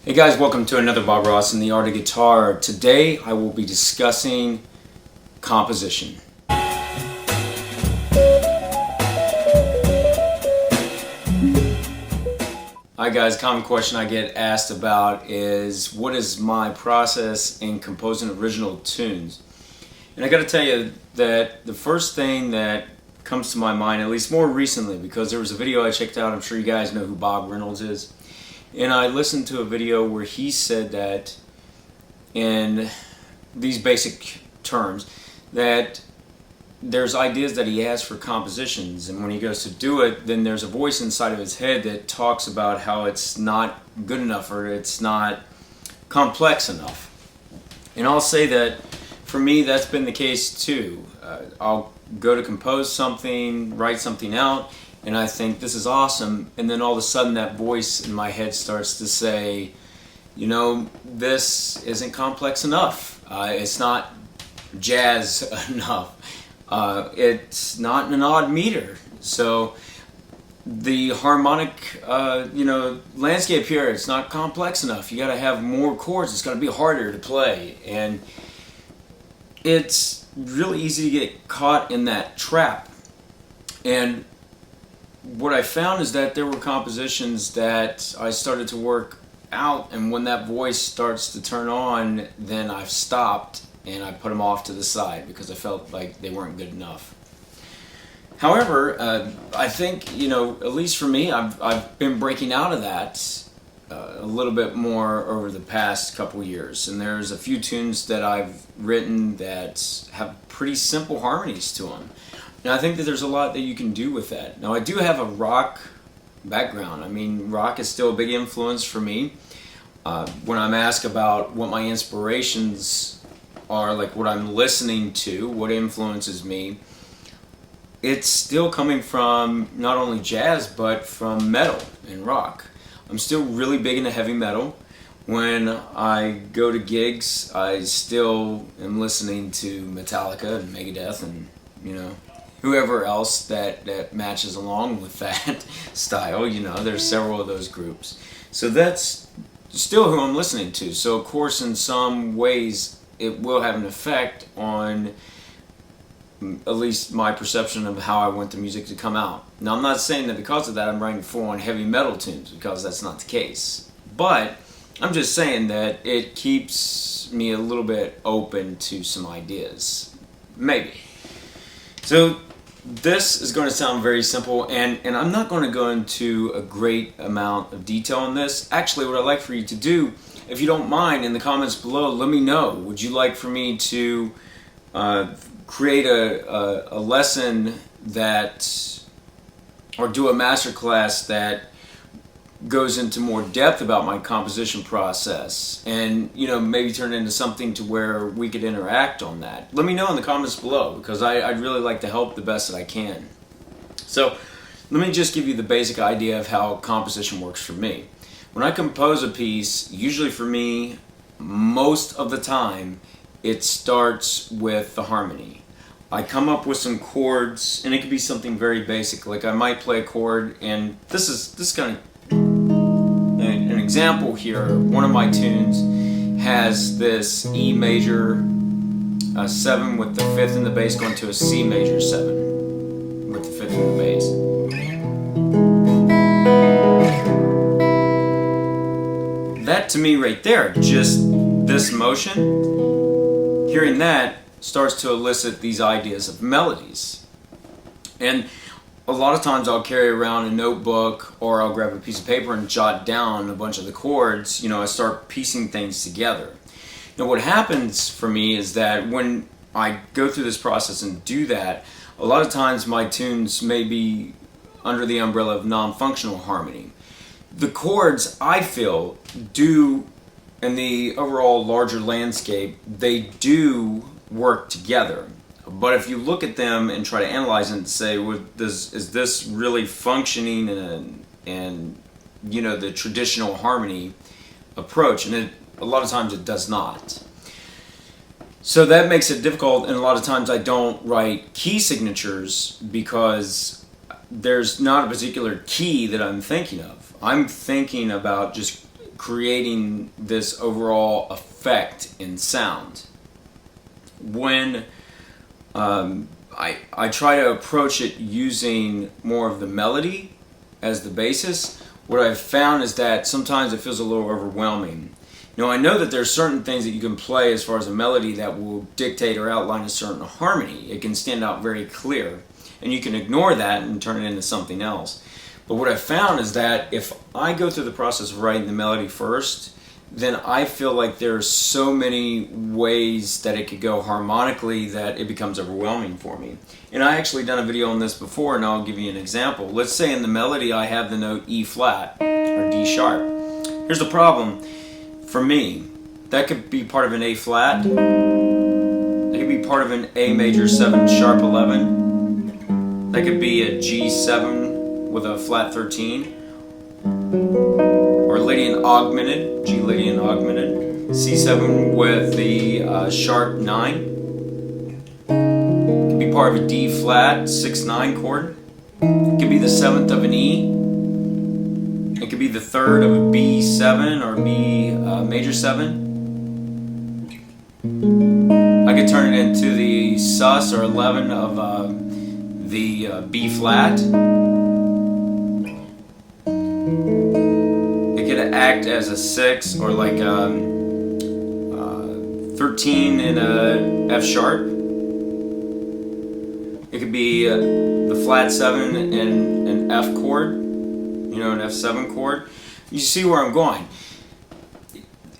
Hey guys, welcome to another Bob Ross in the Art of Guitar. Today I will be discussing composition. Hi guys, common question I get asked about is what is my process in composing original tunes? And I gotta tell you that the first thing that comes to my mind, at least more recently, because there was a video I checked out, I'm sure you guys know who Bob Reynolds is. And I listened to a video where he said that in these basic terms that there's ideas that he has for compositions, and when he goes to do it, then there's a voice inside of his head that talks about how it's not good enough or it's not complex enough. And I'll say that for me that's been the case too. I'll go to compose something, write something out, and I think this is awesome, and then all of a sudden that voice in my head starts to say, you know, this isn't complex enough. It's not jazz enough. It's not an odd meter. So the harmonic, landscape here, it's not complex enough. You got to have more chords. It's going to be harder to play, and it's really easy to get caught in that trap. And what I found is that there were compositions that I started to work out, and when that voice starts to turn on, then I've stopped and I put them off to the side because I felt like they weren't good enough. However, I think, at least for me, I've been breaking out of that a little bit more over the past couple years, and there's a few tunes that I've written that have pretty simple harmonies to them. Now, I think that there's a lot that you can do with that. Now, I do have a rock background. I mean, rock is still a big influence for me. When I'm asked about what my inspirations are, like what I'm listening to, what influences me, it's still coming from not only jazz, but from metal and rock. I'm still really big into heavy metal. When I go to gigs, I still am listening to Metallica and Megadeth and, whoever else that matches along with that style. There's several of those groups. So that's still who I'm listening to. So of course, in some ways, it will have an effect on at least my perception of how I want the music to come out. Now, I'm not saying that because of that I'm writing full-on heavy metal tunes, because that's not the case. But I'm just saying that it keeps me a little bit open to some ideas. Maybe. So this is going to sound very simple, and I'm not going to go into a great amount of detail on this. Actually, what I'd like for you to do, if you don't mind, in the comments below, let me know. Would you like for me to create a lesson or do a masterclass that goes into more depth about my composition process, and maybe turn it into something to where we could interact on that? Let me know in the comments below, because I'd really like to help the best that I can. So let me just give you the basic idea of how composition works for me. When I compose a piece, usually for me, most of the time, it starts with the harmony. I come up with some chords, and it could be something very basic, like I might play a chord, and this is kind of an example here. One of my tunes has this E major 7 with the 5th in the bass going to a C major 7 with the 5th in the bass. That to me right there, just this motion, hearing that starts to elicit these ideas of melodies. And a lot of times I'll carry around a notebook, or I'll grab a piece of paper and jot down a bunch of the chords. I start piecing things together. Now, what happens for me is that when I go through this process and do that, a lot of times my tunes may be under the umbrella of non-functional harmony. The chords, I feel, do, in the overall larger landscape, they do work together. But if you look at them and try to analyze it and say, is this really functioning in the traditional harmony approach? And a lot of times it does not. So that makes it difficult, and a lot of times I don't write key signatures because there's not a particular key that I'm thinking of. I'm thinking about just creating this overall effect in sound. When I try to approach it using more of the melody as the basis, what I've found is that sometimes it feels a little overwhelming. Now, I know that there's certain things that you can play as far as a melody that will dictate or outline a certain harmony. It can stand out very clear, and you can ignore that and turn it into something else. But what I've found is that if I go through the process of writing the melody first, then I feel like there's so many ways that it could go harmonically that it becomes overwhelming for me. And I actually done a video on this before, and I'll give you an example. Let's say in the melody I have the note E flat or D sharp. Here's the problem for me. That could be part of an A flat. That could be part of an A major 7 sharp 11. That could be a G7 with a flat 13. Or Lydian augmented, G Lydian augmented, C7 with the sharp 9. It could be part of a D flat 6-9 chord. It could be the 7th of an E. It could be the 3rd of a B7 or B major 7. I could turn it into the sus or 11 of the B flat. Act as a 6 or like 13 in a F sharp. It could be the flat 7 in an F chord, you know, an F7 chord. You see where I'm going.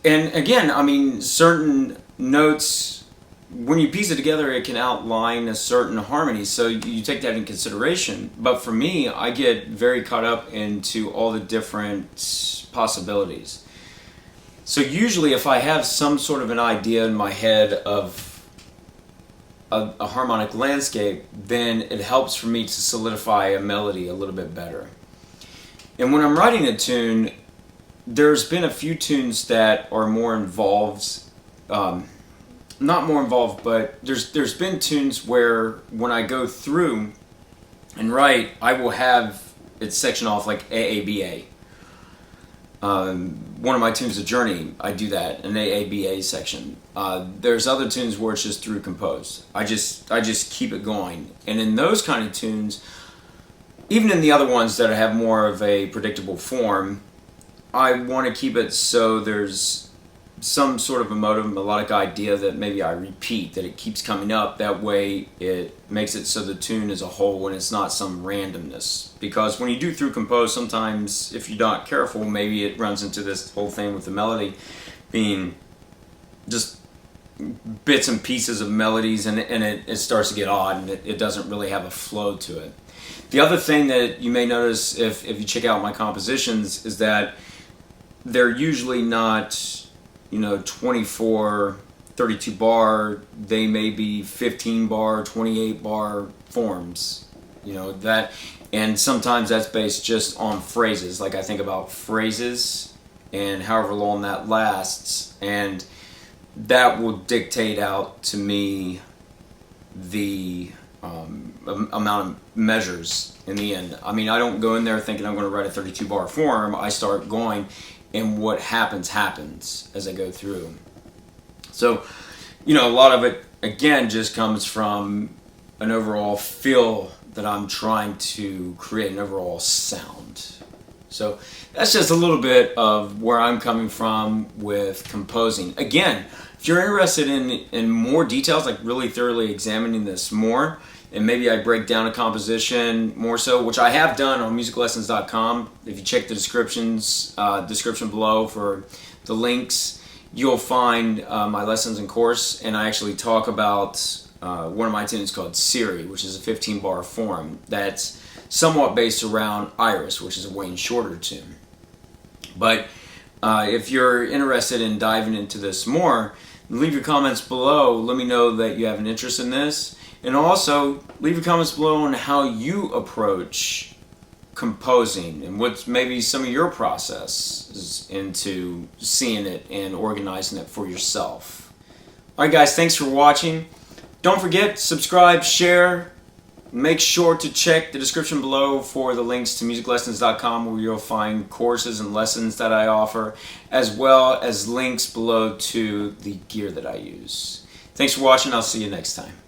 And again, I mean, certain notes, when you piece it together, it can outline a certain harmony, so you take that in consideration. But for me, I get very caught up into all the different possibilities. So usually if I have some sort of an idea in my head of a harmonic landscape, then it helps for me to solidify a melody a little bit better. And when I'm writing a tune, there's been a few tunes that are more involved, not more involved, but there's been tunes where when I go through and write, I will have it section off like AABA. One of my tunes, The Journey, I do that, an AABA section. There's other tunes where it's just through composed. I just keep it going. And in those kind of tunes, even in the other ones that have more of a predictable form, I want to keep it so there's some sort of emotive, melodic idea that maybe I repeat, that it keeps coming up. That way it makes it so the tune is a whole and it's not some randomness. Because when you do through compose, sometimes if you're not careful, maybe it runs into this whole thing with the melody being just bits and pieces of melodies, and it starts to get odd, and it doesn't really have a flow to it. The other thing that you may notice if you check out my compositions is that they're usually not, you know, 24, 32 bar, they may be 15 bar, 28 bar forms, you know, that, and sometimes that's based just on phrases. Like I think about phrases and however long that lasts, and that will dictate out to me the amount of measures in the end. I mean, I don't go in there thinking I'm going to write a 32 bar form. I start going, and what happens as I go through. So, you know, a lot of it, again, just comes from an overall feel that I'm trying to create, an overall sound. So that's just a little bit of where I'm coming from with composing. Again, if you're interested in more details, like really thoroughly examining this more, and maybe I break down a composition more so, which I have done on musiclessons.com. If you check the description below for the links, you'll find my lessons and course, and I actually talk about one of my tunes called Siri, which is a 15 bar form that's somewhat based around Iris, which is a Wayne Shorter tune. But if you're interested in diving into this more, leave your comments below. Let me know that you have an interest in this. And also, leave your comments below on how you approach composing and what's maybe some of your process into seeing it and organizing it for yourself. Alright guys, thanks for watching. Don't forget, subscribe, share, Make sure to check the description below for the links to musiclessons.com, where you'll find courses and lessons that I offer, as well as links below to the gear that I use. Thanks for watching. I'll see you next time.